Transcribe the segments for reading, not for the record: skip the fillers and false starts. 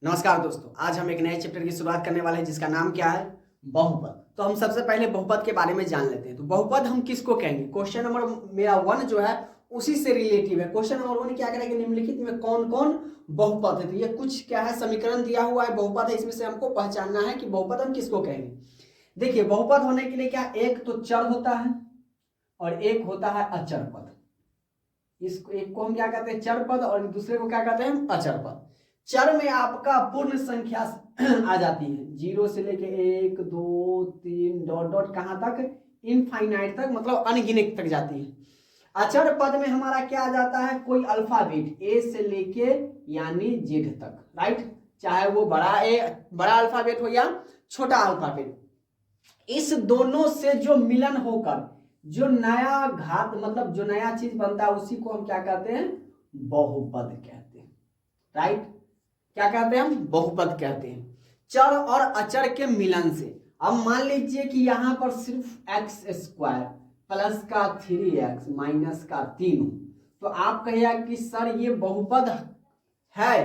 नमस्कार दोस्तों, आज हम एक नए चैप्टर की शुरुआत करने वाले हैं जिसका नाम क्या है? बहुपद। तो हम सबसे पहले बहुपद के बारे में जान लेते हैं। तो बहुपद हम किसको कहेंगे? क्वेश्चन नंबर मेरा 1 जो है उसी से रिलेटिव है। क्वेश्चन नंबर 1 क्या करेंगे? निम्नलिखित में कौन कौन बहुपद है? तो ये कुछ क्या है, समीकरण दिया हुआ है, बहुपद है। इसमें से हमको पहचानना है कि बहुपद हम किसको कहेंगे। देखिए, बहुपद होने के लिए क्या, एक तो चर होता है और एक होता है अचर पद। इसको एक को हम क्या कहते हैं? चर पद, और दूसरे को क्या कहते हैं? अचर पद। चर में आपका पूर्ण संख्या आ जाती है, 0 से लेके 1 2 3 डॉट डॉट कहां तक? इनफाइनाइट तक, मतलब अनगिनत तक जाती है। अचर पद में हमारा क्या आ जाता है? कोई अल्फाबेट ए से लेके यानी जेड तक, राइट। चाहे वो बड़ा अल्फाबेट हो या छोटा अल्फाबेट, इस दोनों से जो मिलन होकर जो नया घात, मतलब जो नया चीज बनता है, उसी को हम क्या कहते हैं? बहुपद कहते हैं, राइट। क्या कहते हैं हम? बहुपद कहते हैं। चर और अचर के मिलन से। अब मान लीजिए कि यहां पर सिर्फ एक्स स्क्वायर प्लस का 3x माइनस का 3, तो आप कहिएगा कि सर ये बहुपद है।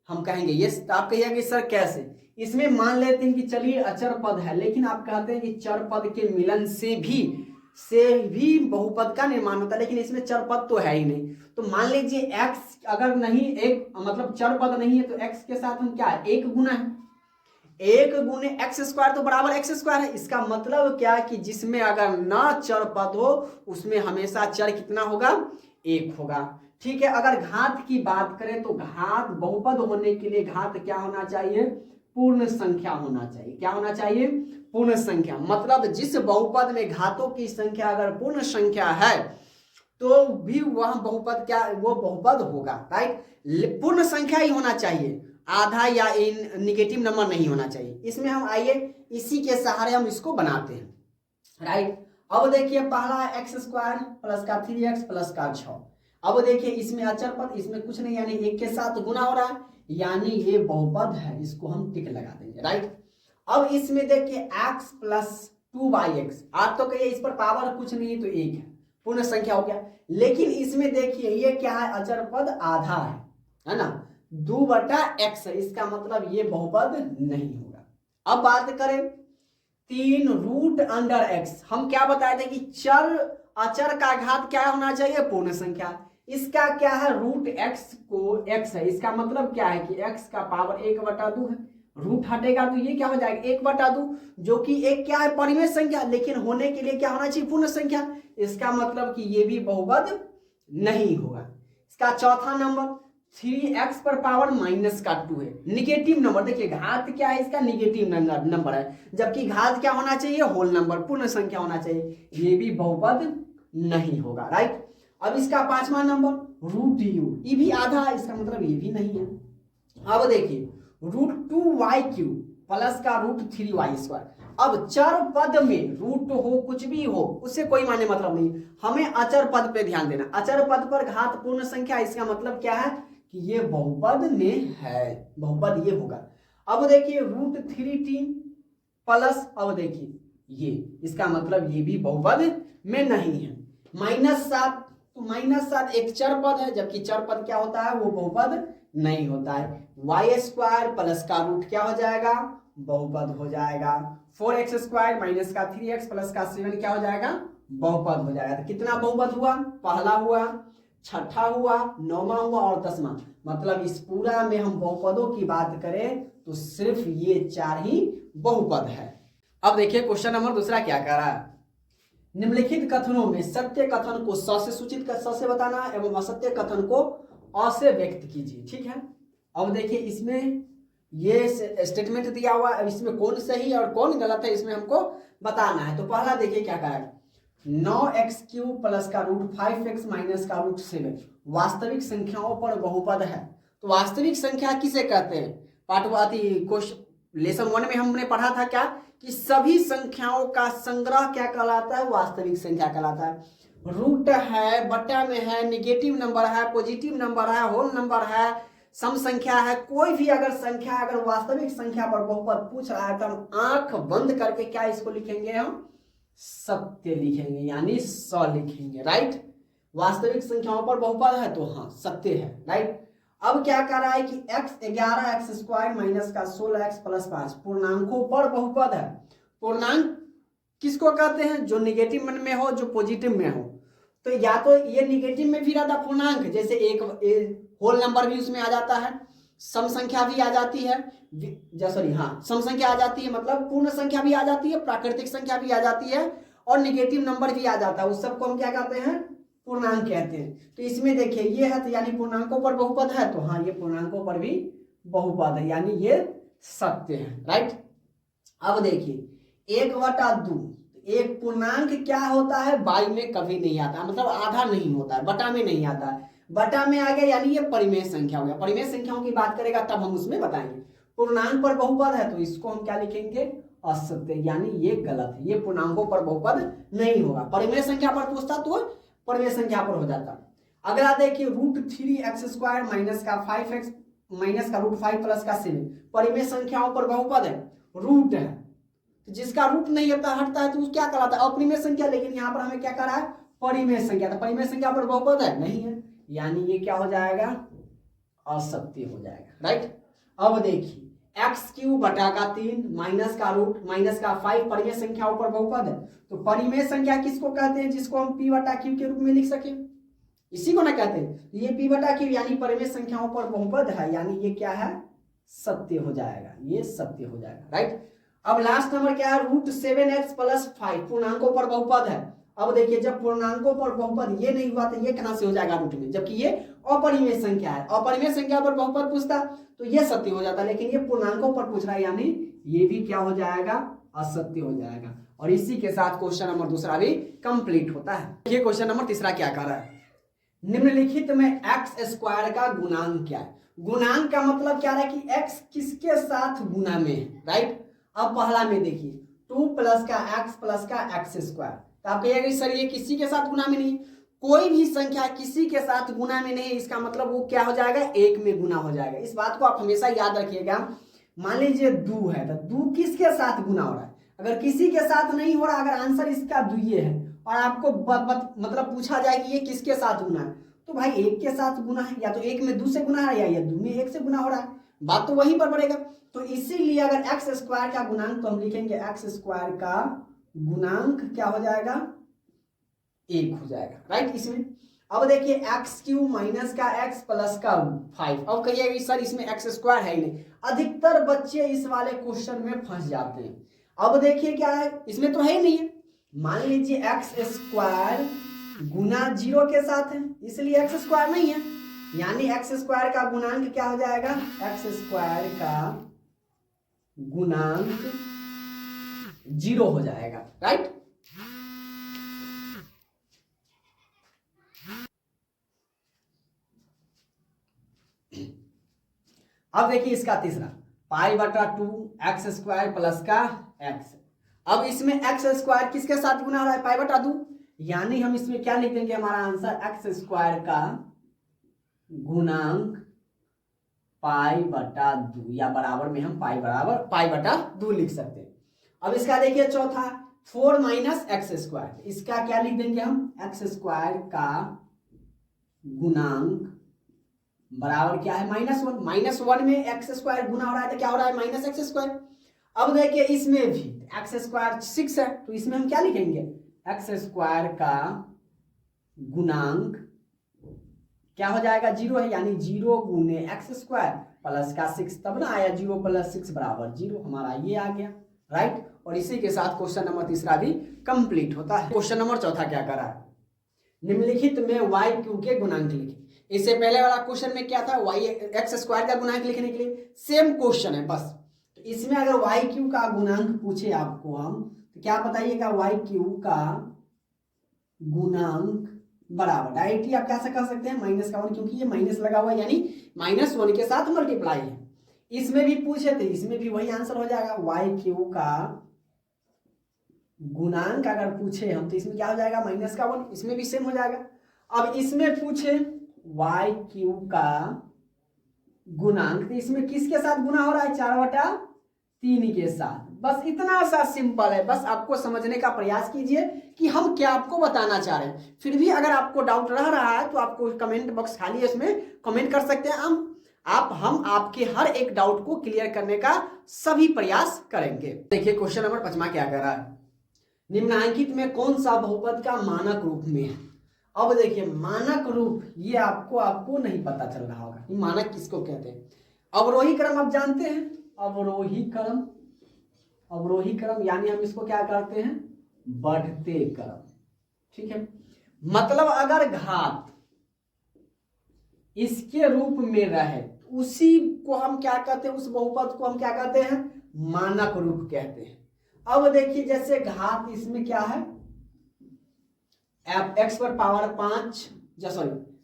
हम कहेंगे यस। तो आप कहिएगा कि सर कैसे? इसमें मान लेते हैं कि चलिए अचर पद है, लेकिन आप कहते हैं कि चर पद के मिलन से भी बहुपद का निर्माण होता है, लेकिन इसमें चर पद तो है ही नहीं। तो मान लीजिए x अगर नहीं, एक मतलब चर पद नहीं है, तो x के साथ हम क्या है? एक गुना है। एक गुने एक्स स्क्वायर तो बराबर एक्स स्क्वायर है। इसका मतलब क्या है कि जिसमें अगर ना चर पद हो उसमें हमेशा चर कितना होगा? एक होगा। ठीक है। अगर घात की बात करें तो घात, बहुपद होने के लिए घात क्या होना चाहिए? पूर्ण संख्या होना चाहिए। क्या होना चाहिए? पूर्ण संख्या। मतलब जिस बहुपद में घातों की संख्या अगर पूर्ण संख्या है तो भी वह बहुपद क्या, वो बहुपद होगा, राइट। पूर्ण संख्या ही होना चाहिए, आधा या निगेटिव नंबर नहीं होना चाहिए। इसमें हम आइए इसी के सहारे हम इसको बनाते हैं, राइट। अब देखिए पहला एक्स स्क्वायर प्लस का 3x प्लस का 6। अब देखिए इसमें अचर पद, इसमें कुछ नहीं, यानी एक के साथ गुना हो रहा है, यानी ये बहुपद है। इसको हम टिक लगा देंगे, राइट। अब इसमें देखिए x प्लस 2x, आप तो कहिए इस पर पावर कुछ नहीं तो एक है, पूर्ण संख्या हो गया। लेकिन इसमें देखिए ये क्या है? अचर पद आधा है ना, 2/x है। इसका मतलब ये बहुपद नहीं होगा। अब बात करें 3 रूट अंडर एक्स। हम क्या बताए थे कि चर अचर का घात क्या होना चाहिए? पूर्ण संख्या। इसका क्या है? रूट एक्स को एक्स है, इसका मतलब क्या है कि एक्स का पावर 1/2 है। रूट हटेगा तो ये क्या हो जाएगा? 1/2, जो कि एक क्या है? परिमेय संख्या, लेकिन होने के लिए क्या होना चाहिए? पूर्ण संख्या। इसका मतलब कि ये भी बहुपद नहीं होगा। इसका चौथा नंबर 3x पर पावर माइनस का 2 है, निगेटिव नंबर। देखिए घात क्या है? इसका निगेटिव नंबर है, जबकि घात क्या होना चाहिए? होल नंबर, पूर्ण संख्या होना चाहिए। ये भी बहुपद नहीं होगा, राइट। अब इसका पांचवा नंबर रूट यू, ये भी आधा, इसका मतलब ये भी नहीं है। अब देखिए √2y³ प्लस का √3y²। अब चर पद में रूट हो कुछ भी हो उससे कोई माने मतलब नहीं, हमें अचर पद पे ध्यान देना। अचर पद पर घात पूर्ण संख्या, इसका मतलब क्या है कि ये बहुपद में है, बहुपद ये होगा। अब देखिए √3t प्लस, अब देखिए ये, इसका मतलब ये भी बहुपद में नहीं है। -7, तो -7 एक चर पद है, जबकि चर पद क्या होता है? वो बहुपद नहीं होता है। y² प्लस का रूट क्या हो जाएगा? बहुपद हो जाएगा। 4x² माइनस का 3x प्लस का 7 क्या हो जाएगा? बहुपद हो जाएगा। तो कितना बहुपद हुआ? पहला हुआ, छठा हुआ, नौवां हुआ और 10वां। मतलब इस पूरा में हम बहुपदों की बात करें तो सिर्फ ये 4 ही बहुपद है। अब देखिए क्वेश्चन नंबर दूसरा क्या कह रहा है? निम्नलिखित कथनों में सत्य कथन को स से सूचित कर, स से बताना एवं असत्य कथन को अ से व्यक्त कीजिए, ठीक है। अब देखिए इसमें ये स्टेटमेंट दिया हुआ है, इसमें कौन सही और कौन गलत है इसमें हमको बताना है। तो पहला देखिए क्या कहा है? 9x³ प्लस का √5x माइनस का √7 वास्तविक संख्याओं पर बहुपद है। तो वास्तविक संख्या किसे कहते हैं? पाठवाती क्वेश्चन लेसन 1 में हमने पढ़ा था क्या कि सभी संख्याओं का संग्रह क्या कहलाता है? वास्तविक संख्या कहलाता है। रूट है, बट्टा में है, निगेटिव नंबर है, पॉजिटिव नंबर है, होल नंबर है, सम संख्या है, कोई भी अगर संख्या अगर वास्तविक संख्या पर बहुपद पूछ रहा है तो हम आंख बंद करके क्या इसको लिखेंगे? हम सत्य लिखेंगे, यानी स लिखेंगे, राइट। वास्तविक संख्याओं पर बहुपद है तो हाँ सत्य है, राइट। अब क्या कर रहा है कि x 11 एक्स स्क्वायर माइनस का 16 एक्स प्लस 5 पूर्णांकों पर बहुपद है। पूर्णांक किसको कहते हैं? जो निगेटिव में हो, जो पॉजिटिव में हो। तो या तो ये निगेटिव में भी रहता पूर्णांक, जैसे एक होल नंबर भी उसमें आ जाता है, सम संख्या भी आ जाती है, सम संख्या आ जाती है, मतलब पूर्ण संख्या भी आ जाती है, प्राकृतिक संख्या भी आ जाती है, और निगेटिव नंबर भी आ जाता है। उस सबको हम क्या कहते हैं? पूर्णांक कहते हैं। तो इसमें देखिए ये है, तो यानी पूर्णांकों पर बहुपद है, तो हाँ ये पूर्णांकों पर भी बहुपद है, यानी ये सत्य है, राइट। अब देखिए 1/2, एक पूर्णांक क्या होता है? बाई में कभी नहीं आता, मतलब आधा नहीं होता है, बटा में नहीं आता है। बटा में आ गया यानी ये परिमेय संख्या हो गया। परिमेय संख्याओं की बात करेगा तब हम उसमें बताएंगे। पूर्णांक पर बहुपद है तो इसको हम क्या लिखेंगे? असत्य, यानी ये गलत है, ये पूर्णांकों पर बहुपद नहीं होगा। परिमेय संख्या पर पूछता तो परिमेय संख्या पर हो जाता। अगला देखिए √3x² माइनस का 5x माइनस का √5 प्लस का 7 परिमेय संख्याओं पर बहुपद है, रूट है, तो जिसका रूट नहीं होता हटता है तो क्या कहलाता है? अपरिमेय संख्या। लेकिन यहाँ पर हमें क्या करा है? परिमेय संख्या। तो परिमेय संख्या पर बहुपद है? नहीं है, यानी ये क्या हो जाएगा? असत्य हो जाएगा, राइट। अब देखिए x³ माइनस का रूट माइनस का 5 परिमेय संख्याओं पर बहुपद है। तो परिमेय संख्या किसको कहते हैं? जिसको हम p/q के रूप में लिख सके, इसी को ना कहते हैं। ये p/q यानी परिमेय संख्याओं पर बहुपद है, यानी ये क्या है? सत्य हो जाएगा, ये सत्य हो जाएगा, राइट। अब लास्ट नंबर क्या है? √7x प्लस 5 पूर्णांकों पर बहुपद है। अब देखिए जब पूर्णांकों पर बहुपद ये नहीं हुआ तो ये कहां से हो जाएगा रूट में, जबकि ये अपरिमेय संख्या है। अपरिमेय संख्या पर बहुपद पूछता तो ये सत्य हो जाता, लेकिन ये पूर्णांकों पर पूछ रहा है, यानी ये भी क्या हो जाएगा? असत्य हो जाएगा। और इसी के साथ क्वेश्चन नंबर दूसरा भी कंप्लीट होता है। ये क्वेश्चन नंबर तीसरा क्या कर रहा है? निम्नलिखित में x² का गुणांक क्या है? गुणांक का मतलब क्या है कि x किसके साथ गुना में है, राइट। अब पहला में देखिए 2 प्लस का x प्लस का x², तो आप कहिएगा सर ये किसी के साथ गुना में नहीं। कोई भी संख्या किसी के साथ गुना में नहीं, इसका मतलब वो क्या हो जाएगा? एक में गुना हो जाएगा। इस बात को आप हमेशा याद रखिएगा। मान लीजिए 2 है तो 2 किसके साथ गुना हो रहा है? अगर किसी के साथ नहीं हो रहा, अगर आंसर इसका 2 है और आपको मतलब पूछा जाए कि ये किसके साथ गुना है, तो भाई 1 के साथ गुना है, या तो 1 में 2 से गुना है या 2 में 1 से गुना हो रहा है, बात तो वहीं पर पड़ेगा। तो इसीलिए अगर x² का गुणांक तो हम लिखेंगे x² का गुणांक क्या हो जाएगा? 1 हो जाएगा, राइट। इसमें अब देखिए x³ माइनस का x प्लस का 5। अब कहिएगा सर इसमें x² है ही नहीं। अधिकतर बच्चे इस वाले क्वेश्चन में फंस जाते हैं। अब देखिए क्या है, इसमें तो है ही नहीं है। मान लीजिए x² गुना 0 के साथ है, इसलिए x² नहीं है, यानी x² का गुणांक क्या हो जाएगा? x² का गुणांक 0 हो जाएगा, राइट। अब देखिए इसका तीसरा π/2 x² प्लस का x। अब इसमें x² किसके साथ गुना हो रहा है? π/2, यानी हम इसमें क्या लिख देंगे? हमारा आंसर x² का गुणांक π/2, या बराबर में हम π/2 लिख सकते हैं। अब इसका देखिए चौथा 4 माइनस x², इसका क्या लिख देंगे हम? x² का गुणांक बराबर क्या है? -1। -1 में x² गुना हो रहा है तो क्या हो रहा है? -x²। अब देखिए इसमें भी x² 6 है, तो इसमें हम क्या लिखेंगे? x² का गुणांक क्या हो जाएगा? 0 है, यानी 0 गुने x² प्लस का 6, तब ना आया 0 + 6 = 0, हमारा ये आ गया, राइट। और इसी के साथ क्वेश्चन नंबर तीसरा भी कंप्लीट होता है। क्वेश्चन नंबर चौथा क्या कर रहा है? निम्नलिखित में y³ के गुणांक लिखें। इससे पहले वाला क्वेश्चन में क्या था? x² का गुणांक लिखने के लिए सेम क्वेश्चन है बस। तो इसमें अगर y³ का गुणांक पूछे आपको हम, तो क्या बताइएगा? y³ का गुणांक बराबर डायरेक्टली आप कैसे कर सकते हैं? -1, क्योंकि ये माइनस लगा हुआ है, यानी -1 के साथ मल्टीप्लाई है। इसमें भी पूछे थे, इसमें भी वही आंसर हो जाएगा। y³ का गुणांक अगर पूछे हम तो इसमें क्या हो जाएगा? -1, इसमें भी सेम हो जाएगा। अब इसमें पूछे y³ का गुणांक, तो इसमें किसके साथ गुना हो रहा है? 4/3 के साथ। बस इतना सा सिंपल है, बस आपको समझने का प्रयास कीजिए कि हम क्या आपको बताना चाह रहे हैं। फिर भी अगर आपको डाउट रह रहा है तो आपको कमेंट बॉक्स खाली है, उसमें कमेंट कर सकते हैं, हम हम आपके हर एक डाउट को क्लियर करने का सभी प्रयास करेंगे। देखिए क्वेश्चन नंबर 5 क्या कह रहा है, निम्नलिखित में कौन सा बहुपद का मानक रूप में है। अब देखिए मानक रूप, ये आपको नहीं पता चल रहा होगा मानक किसको कहते हैं। अवरोही क्रम आप जानते हैं, अवरोही क्रम यानी हम इसको क्या करते हैं, बढ़ते क्रम। ठीक है, मतलब अगर घात इसके रूप में रहे उसी को हम क्या कहते हैं, उस बहुपद को हम क्या कहते हैं, मानक रूप कहते हैं। अब देखिए जैसे घात इसमें क्या है, x पर पावर 5,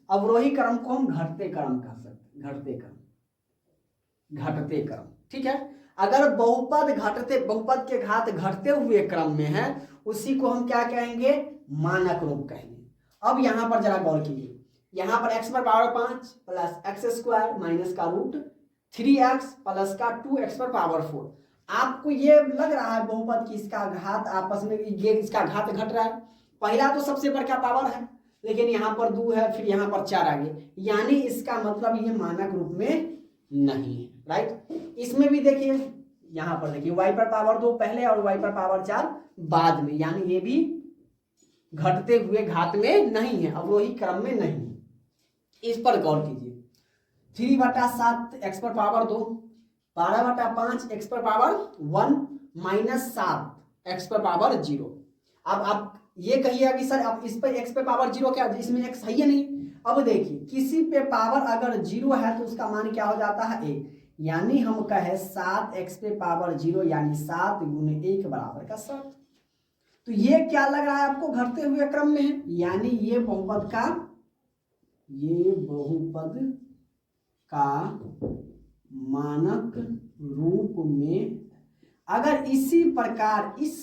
अवरोही क्रम को हम घटते क्रम कह सकते हैं, घटते क्रम। ठीक है, अगर बहुपद के घात घटते हुए क्रम में है उसी को हम क्या कहेंगे, मानक रूप कहेंगे। अब यहां पर जरा गौर कीजिए, यहां पर x पर power 5 plus x square minus का रूट 3x प्लस का 2x पर पावर 4। आपको ये लग रहा है बहुपद की इसका घात आपस में ये इसका घात घट रहा है, पहला तो सबसे बड़ा पावर है लेकिन यहाँ पर 2 है, फिर यहाँ पर 4 आ गए, यानी इसका मतलब ये मानक रूप में नहीं है। राइट, इसमें भी देखिए यहाँ पर देखिए y पर पावर 2 पहले और y पर पावर 4 बाद में, यानी ये भी घटते हुए घात में नहीं है, अवरोही क्रम में नहीं है। इस पर गौर कीजिए, 3/7 x पर पावर 2, 12/5 x पर पावर 1 माइनस 7 x पर पावर 0। अब आप ये कहिएगा कि सर अब इस पर x पे पावर 0 क्या, इसमें x है ही नहीं। अब देखिए किसी पे पावर अगर 0 है तो उसका मान क्या हो जाता है 1, यानी हम कहे 7x पे पावर 0 यानी 7 गुने 1 बराबर का 7। तो ये क्या लग रहा है आपको, घटते हुए क्रम में है, यानी ये बहुपद का मानक रूप में अगर इसी प्रकार इस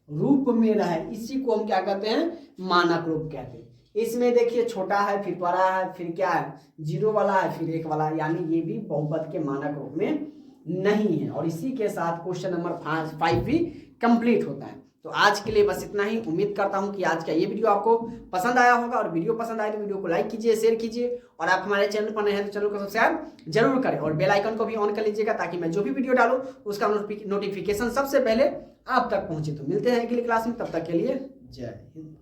रूप में रहे इसी को हम क्या कहते हैं, मानक रूप कहते हैं। इसमें देखिए छोटा है, फिर बड़ा है, फिर क्या है 0 वाला है, फिर 1 वाला है, यानी ये भी बहुपद के मानक रूप में नहीं है। और इसी के साथ क्वेश्चन नंबर 5 भी कंप्लीट होता है। तो आज के लिए बस इतना ही। उम्मीद करता हूं कि आज का ये वीडियो आपको पसंद आया होगा, और वीडियो पसंद आए तो वीडियो को लाइक कीजिए, शेयर कीजिए, और आप हमारे चैनल पर नए हैं तो चैनल को सब्सक्राइब जरूर करें और बेल आइकन को भी ऑन कर लीजिएगा ताकि मैं जो भी वीडियो डालूं उसका नोटिफिकेशन सबसे पहले आप तक पहुंचे। तो मिलते हैं अगली क्लास में, तब तक के लिए जय हिंद।